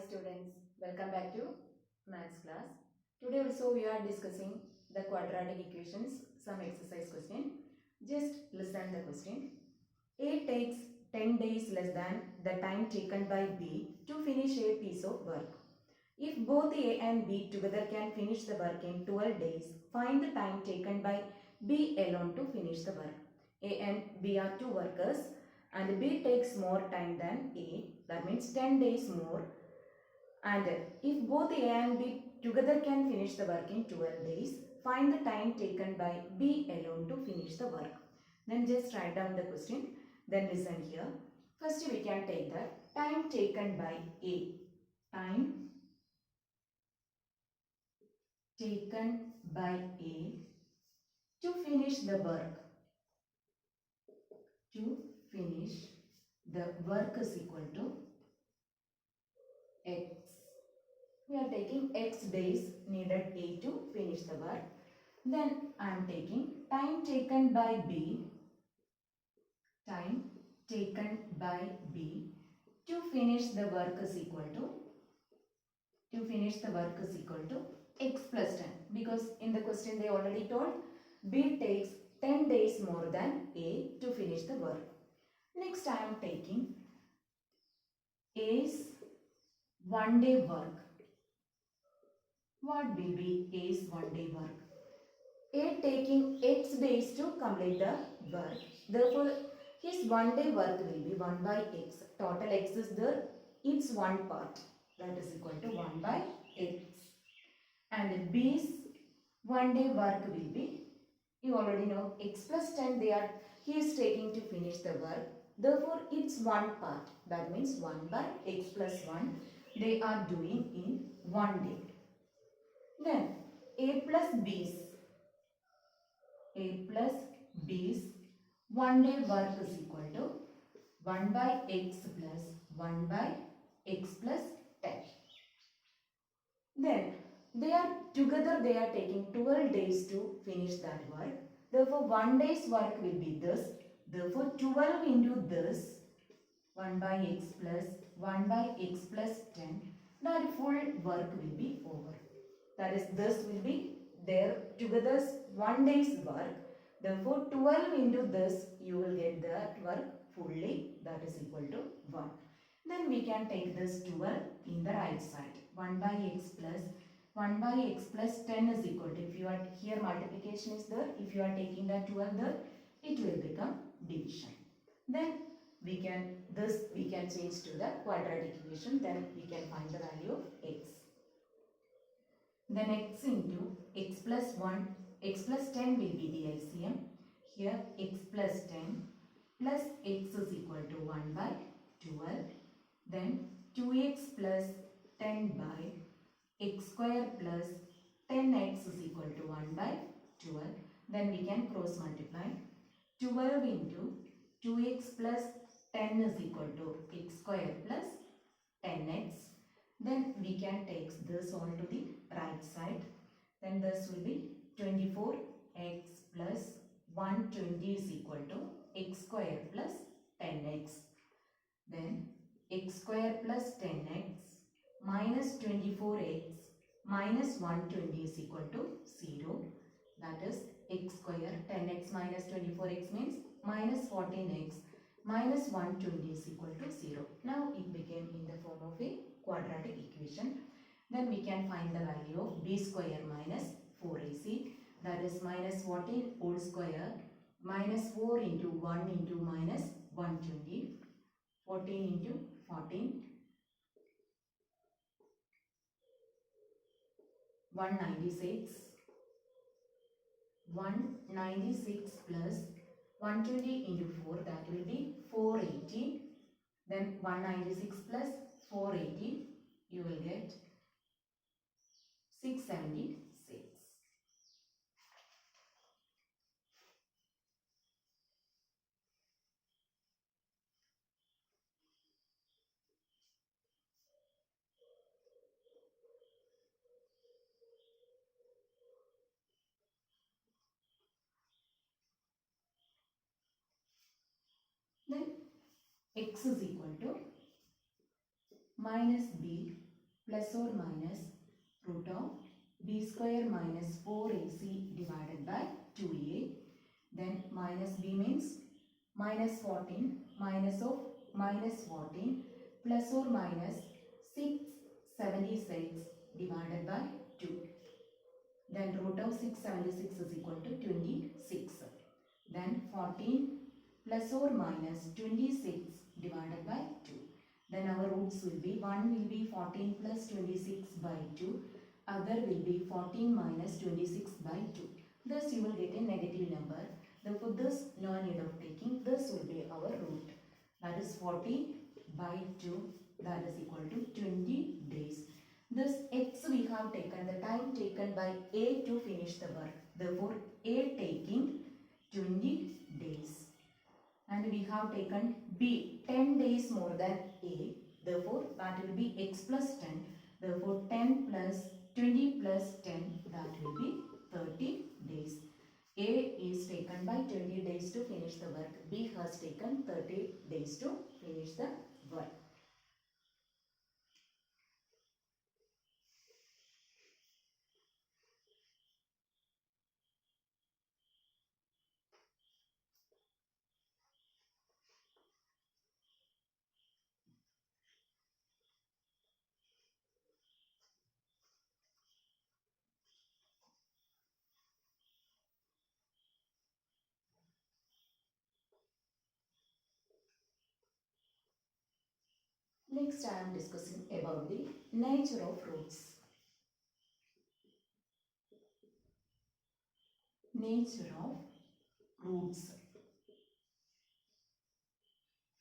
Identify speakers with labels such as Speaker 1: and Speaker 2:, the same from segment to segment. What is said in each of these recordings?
Speaker 1: students, welcome back to maths class. Today also we are discussing the quadratic equations, some exercise question. Just listen the question. A takes 10 days less than the time taken by B to finish a piece of work. If both A and B together can finish the work in 12 days, find the time taken by B alone to finish the work. A and B are two workers and B takes more time than A, that means 10 days more. And if both A and B together can finish the work in 12 days, find the time taken by B alone to finish the work. Then just write down the question. Then listen here. First we can take the time taken by A. Time taken by A to finish the work. To finish the work is equal to X. We are taking X days needed A to finish the work. Then I am taking time taken by B. Time taken by B to finish the work is equal to X plus 10, because in the question they already told B takes 10 days more than A to finish the work. Next I am taking A's 1 day work. What will be A's 1 day work? A taking X days to complete the work. Therefore, his 1 day work will be 1 by X. Total X is there. It's one part. That is equal to 1 by X. And B's 1 day work will be, you already know, X plus 10 he is taking to finish the work. Therefore, it's one part. That means 1 by X plus 1 they are doing in 1 day. Then A plus B's 1 day work is equal to 1 by X plus 1 by X plus 10. Then they are together, they are taking 12 days to finish that work. Therefore 1 day's work will be this. Therefore 12 into this 1 by X plus 1 by X plus 10, that full work will be over. That is, this will be their together's 1 day's work. Therefore 12 into this, you will get that work fully, that is equal to 1. Then we can take this 12 in the right side. 1 by X plus 1 by X plus 10 is equal to, if you are here multiplication is there, if you are taking that 12 there, it will become division. Then we can change to the quadratic equation, then we can find the value of X. Then X into X plus 1, X plus 10 will be the LCM. Here X plus 10 plus X is equal to 1 by 12. Then 2X plus 10 by X square plus 10X is equal to 1 by 12. Then we can cross multiply. 12 into 2X plus 10 is equal to X square plus 10X. Then we can take this all to the right side. Then this will be 24x plus 120 is equal to X square plus 10x. Then X square plus 10x minus 24x minus 120 is equal to 0. That is X square 10x minus 24x means minus 14x minus 120 is equal to 0. Now it became in the form of a quadratic equation. Then we can find the value of b square minus 4ac, that is minus 14 whole square minus 4 into 1 into minus 120, 14 into 14, 196, 196 plus 120 into 4, that will be 480. Then 196 plus 480, you will get 676. Then X is equal to minus B plus or minus root of b square minus 4ac divided by 2a. Then minus b means minus 14, minus of minus 14 plus or minus 676 divided by 2. Then root of 676 is equal to 26. Then 14 plus or minus 26 divided by 2. Then our roots will be, one will be 14 plus 26 by 2, other will be 14 minus 26 by 2. Thus you will get a negative number. Therefore this no need of taking, this will be our root. That is 40 by 2, that is equal to 20 days. This x we have taken the time taken by A to finish the work. Therefore A taking 20 days. And we have taken B 10 days more than A. Therefore that will be x plus 10. Therefore 10 plus 20 plus 10, that will be 30 days. A is taken by 20 days to finish the work. B has taken 30 days to finish the work. Next I am discussing about the nature of roots. Nature of roots.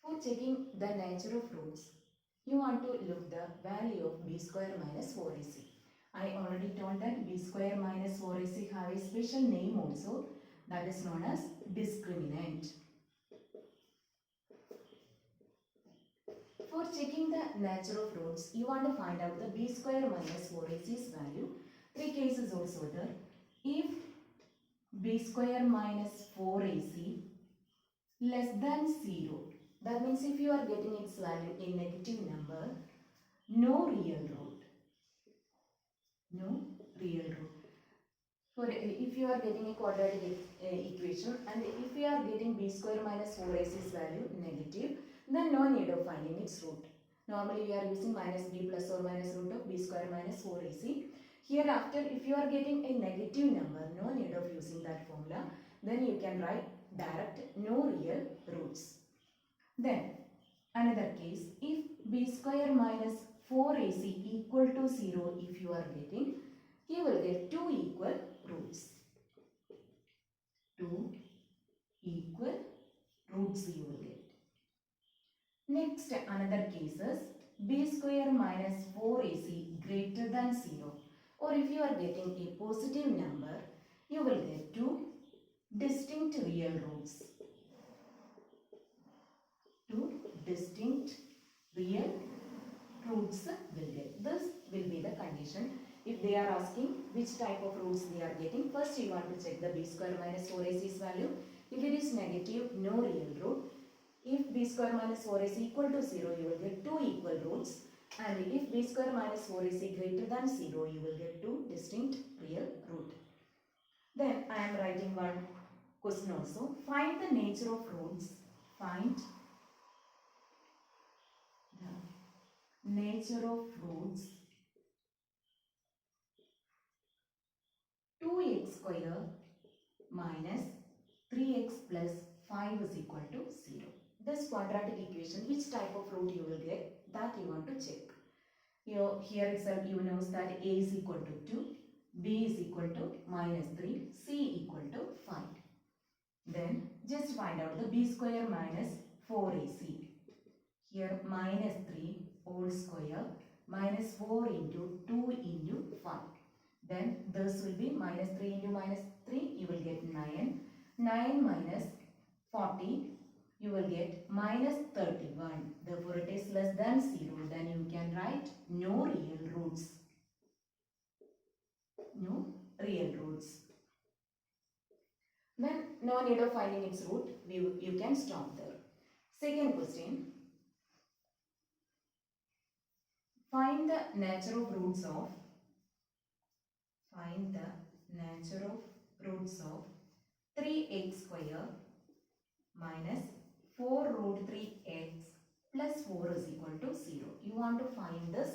Speaker 1: For checking the nature of roots, you want to look the value of b square minus 4ac. I already told that b square minus 4ac have a special name also, that is known as discriminant. For checking the nature of roots, you want to find out the b square minus 4ac's value. Three cases also there. If b square minus 4ac less than 0, that means if you are getting its value in negative number, no real root. No real root. For if you are getting a quadratic equation and if you are getting b square minus 4ac's value negative, then no need of finding its root. Normally we are using minus b plus or minus root of b square minus 4ac. Hereafter if you are getting a negative number, no need of using that formula. Then you can write direct no real roots. Then another case, if b square minus 4ac equal to 0 if you are getting, you will get 2 equal roots. 2 equal roots you will get. Next another cases, b square minus 4ac greater than 0, or if you are getting a positive number, you will get 2 distinct real roots. 2 distinct real roots will get. This will be the condition. If they are asking which type of roots they are getting, first you want to check the b square minus 4ac's value. If it is negative, no real root. If b square minus 4ac equal to 0, you will get 2 equal roots. And if b square minus 4ac greater than 0, you will get 2 distinct real root. Then I am writing one question also. Find the nature of roots. Find the nature of roots 2x square minus 3x plus 5 is equal to 0. This quadratic equation, which type of root you will get, that you want to check. Here itself you know that a is equal to 2, b is equal to minus 3, c equal to 5. Then just find out the b square minus 4ac. Here minus 3 whole square minus 4 into 2 into 5. Then this will be minus 3 into minus 3, you will get 9. 9 minus 40, you will get minus 31. Therefore it is less than 0. Then you can write no real roots. No real roots. Then no need of finding its root. You can stop there. Second question. Find the nature of roots of 3x square minus 4 root 3x plus 4 is equal to 0. You want to find this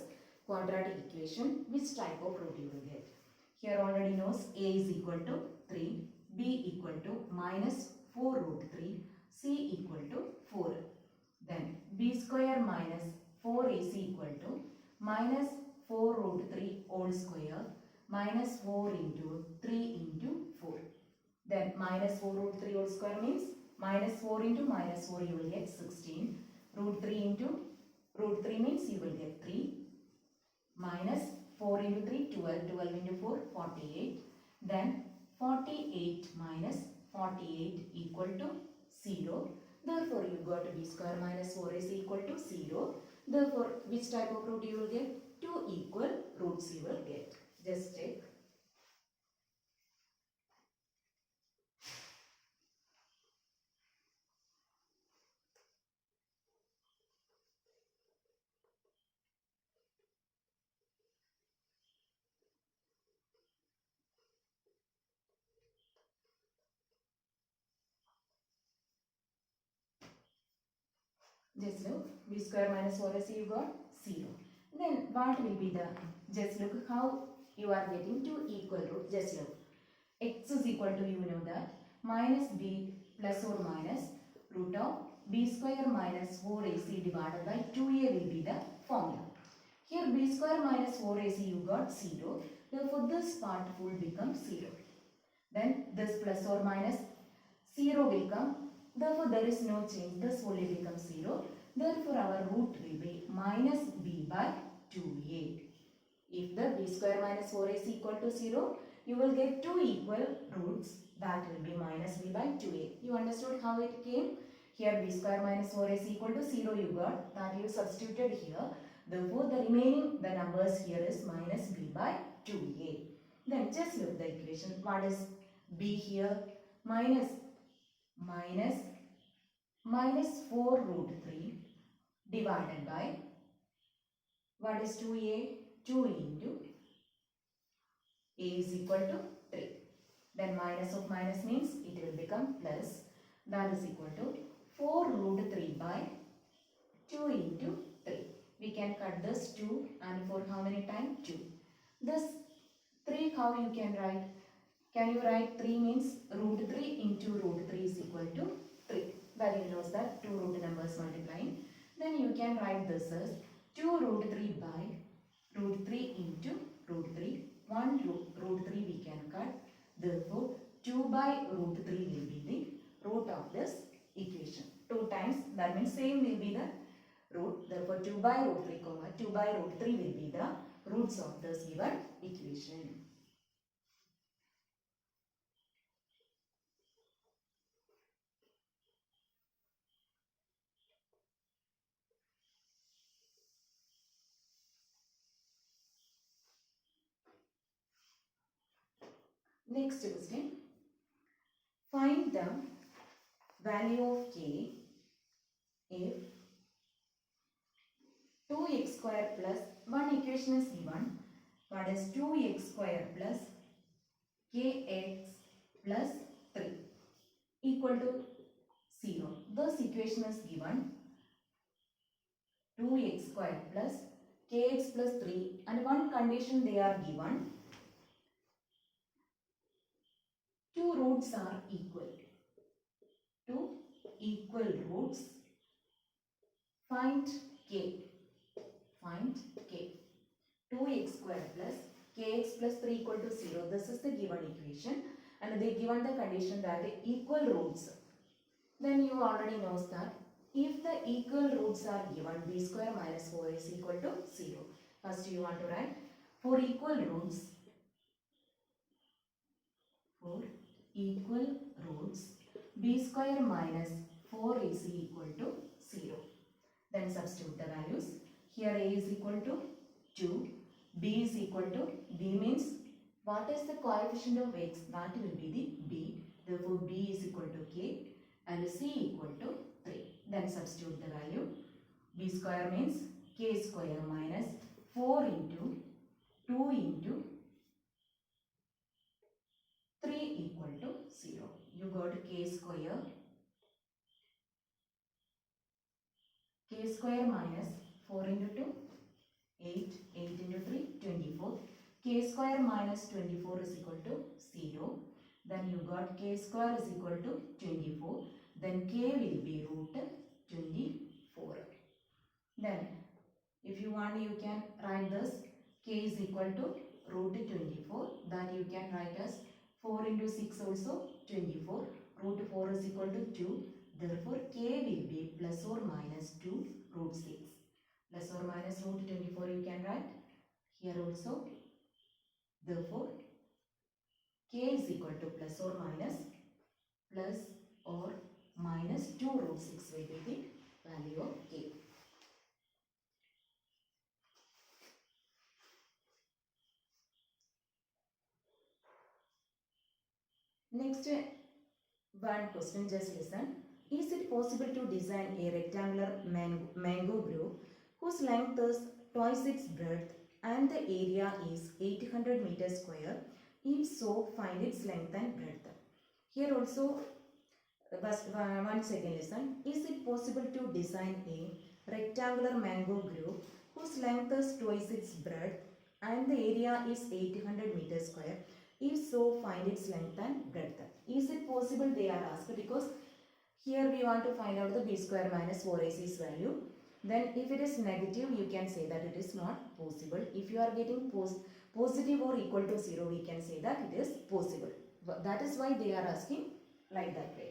Speaker 1: quadratic equation, which type of root you will get. Here already knows a is equal to 3, b equal to minus 4 root 3, c equal to 4. Then b square minus 4ac equal to minus 4 root 3 whole square minus 4 into 3 into 4. Then minus 4 root 3 whole square means minus 4 into minus 4 you will get 16. Root 3 into root 3 means you will get 3. Minus 4 into 3, 12. 12 into 4, 48. Then 48 minus 48 equal to 0. Therefore, you got b square minus 4 is equal to 0. Therefore, which type of root you will get? 2 equal roots you will get. Just check. Just look, b square minus 4ac you got 0. Then what will be the, just look how you are getting 2 equal roots. Just look, x is equal to, you know that, minus b plus or minus root of b square minus 4ac divided by 2a will be the formula. Here b square minus 4ac you got 0. Therefore this part will become 0. Then this plus or minus 0 will come. Therefore there is no change. This only becomes 0. Therefore our root will be minus b by 2a. If the b square minus 4a is equal to 0, you will get 2 equal roots. That will be minus b by 2a. You understood how it came? Here b square minus 4a is equal to 0 you got. That you substituted here. Therefore the remaining the numbers here is minus b by 2a. Then just look the equation. What is b here? Minus 4 root 3 divided by, what is 2a? 2 into a is equal to 3. Then minus of minus means it will become plus. That is equal to 4 root 3 by 2 into 3. We can cut this 2 and for how many times? 2. This 3 how you can write? Can you write 3 means root 3 into root 3 is equal to 3. That you know that 2 root numbers multiplying. Then you can write this as 2 root 3 by root 3 into root 3. 1 root 3 we can cut. Therefore, 2 by root 3 will be the root of this equation. 2 times, that means same will be the root. Therefore, 2 by root 3, 2 by root 3 will be the roots of this given equation. Next question. Find the value of k if 2x square plus, one equation is given. What is 2x square plus kx plus 3 equal to 0. This equation is given 2x square plus kx plus 3 and one condition they are given. Two roots are equal. Two equal roots. Find k. Find k. 2x square plus kx plus 3 equal to 0. This is the given equation and they given the condition that equal roots. Then you already knows that if the equal roots are given, b square minus 4 is equal to 0. First you want to write for equal roots. For equal roots, b square minus 4 is equal to 0. Then substitute the values. Here a is equal to 2, b is equal to, b means what is the coefficient of x? That will be the b. Therefore b is equal to k and c equal to 3. Then substitute the value. B square means k square minus k square minus 4 into 2, 8, 8 into 3, 24. K square minus 24 is equal to 0. Then you got k square is equal to 24. Then k will be root 24. Then if you want, you can write this k is equal to root 24. That you can write as 4 into 6 also 24. Root 4 is equal to 2. Therefore, k will be plus or minus 2 root 6. Plus or minus root 24 you can write here also. Therefore, k is equal to plus or minus 2 root 6 will be the value of k. Next one question, just listen. Is it possible to design a rectangular mango grove whose length is twice its breadth and the area is 800 meters square? If so, find its length and breadth. Here also, once again listen. Is it possible to design a rectangular mango grove whose length is twice its breadth and the area is 800 meters square? If so, find its length and breadth. Is it possible, they are asked, because here we want to find out the b square minus 4ac's value. Then if it is negative, you can say that it is not possible. If you are getting positive or equal to 0, we can say that it is possible. That is why they are asking like that way.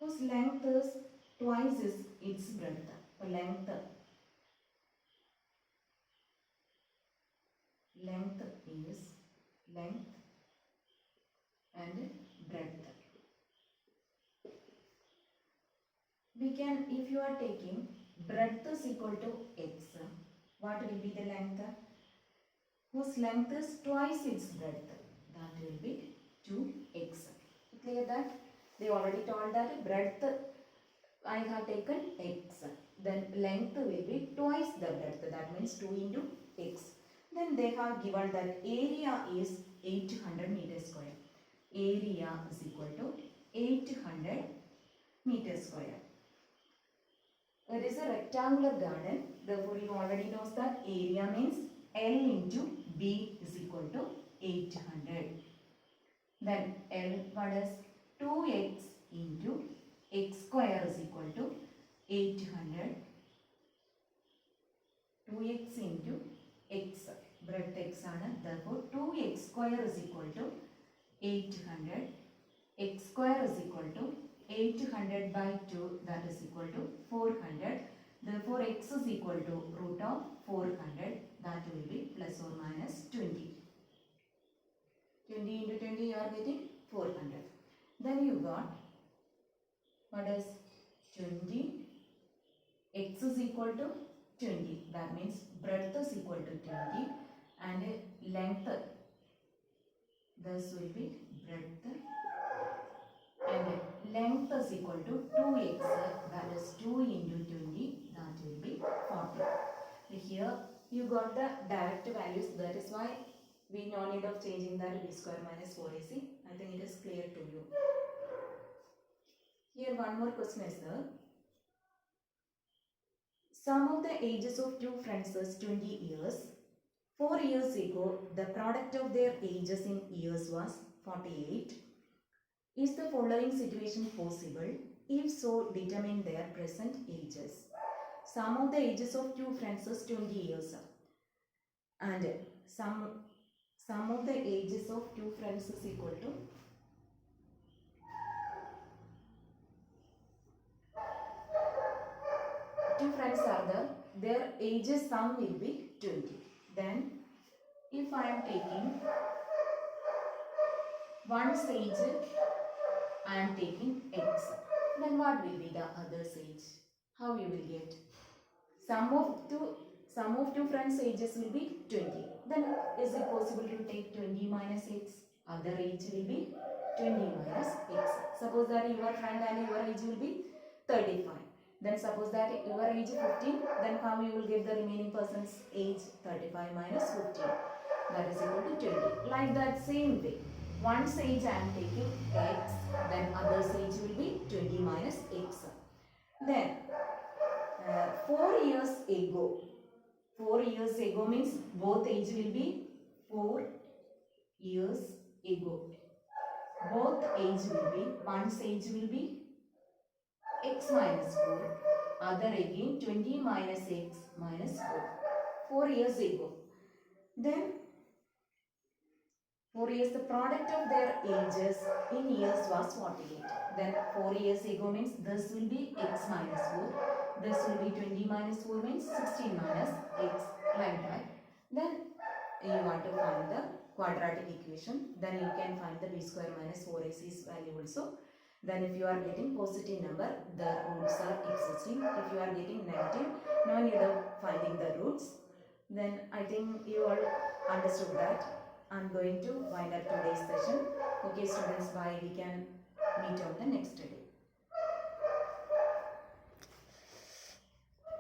Speaker 1: Whose length is twice is its breadth. Length is length and breadth. We can, if you are taking breadth is equal to x, what will be the length? Whose length is twice its breadth, that will be 2x. Clear that? They already told that breadth I have taken x, then length will be twice the breadth, that means 2 into x. Then they have given that area is 800 meters square. Area is equal to 800 meters square. It is a rectangular garden, therefore you already know that area means L into B is equal to 800. Then L, what is 2x into x square is equal to 800. 2x into x, breadth x ആണ്, therefore 2x square is equal to 800. X square is equal to 800 by 2, that is equal to 400. Therefore, x is equal to root of 400, that will be plus or minus 20. 20 into 20, you are getting 400. Then you got, what is 20? X is equal to 20. That means breadth is equal to 20 and length, this will be breadth, and length is equal to 2x, that is 2 into 20, that will be 40. Here you got the direct values, that is why we no need of changing that b square minus 4ac. I think it is clear to you. Here one more question is there. Sum of the ages of two friends is 20 years. 4 years ago, the product of their ages in years was 48. Is the following situation possible? If so, determine their present ages. Sum of the ages of two friends is 20 years. And sum of the ages of two friends is equal to two friends are there, their ages sum will be 20. Then if I am taking one's age, I am taking x, then what will be the other's age? How you will get? Sum of two sum of two friends' ages will be 20. Then is it possible to take 20 minus x? Other age will be 20 minus x. Suppose that your friend and your age will be 35. Then suppose that your age 15. Then how you will get the remaining person's age? 35 minus 15. That is equal to 20. Like that same way. One's age I am taking x. Then other's age will be 20 minus x. Then 4 years ago. 4 years ago means both age will be 4 years ago. Both age will be, one's age will be x minus 4. Other again 20 minus x minus 4. 4 years ago. Then 4 years, the product of their ages in years was 48. Then 4 years ago means this will be x minus 4. This will be 20 minus 4 means 16 minus x, like that. Then you want to find the quadratic equation. Then you can find the b square minus 4ac's value also. Then if you are getting positive number, the roots are existing. If you are getting negative, no need of finding the roots. Then I think you all understood that. I'm going to wind up today's session. Okay students, bye. We can meet on the next day.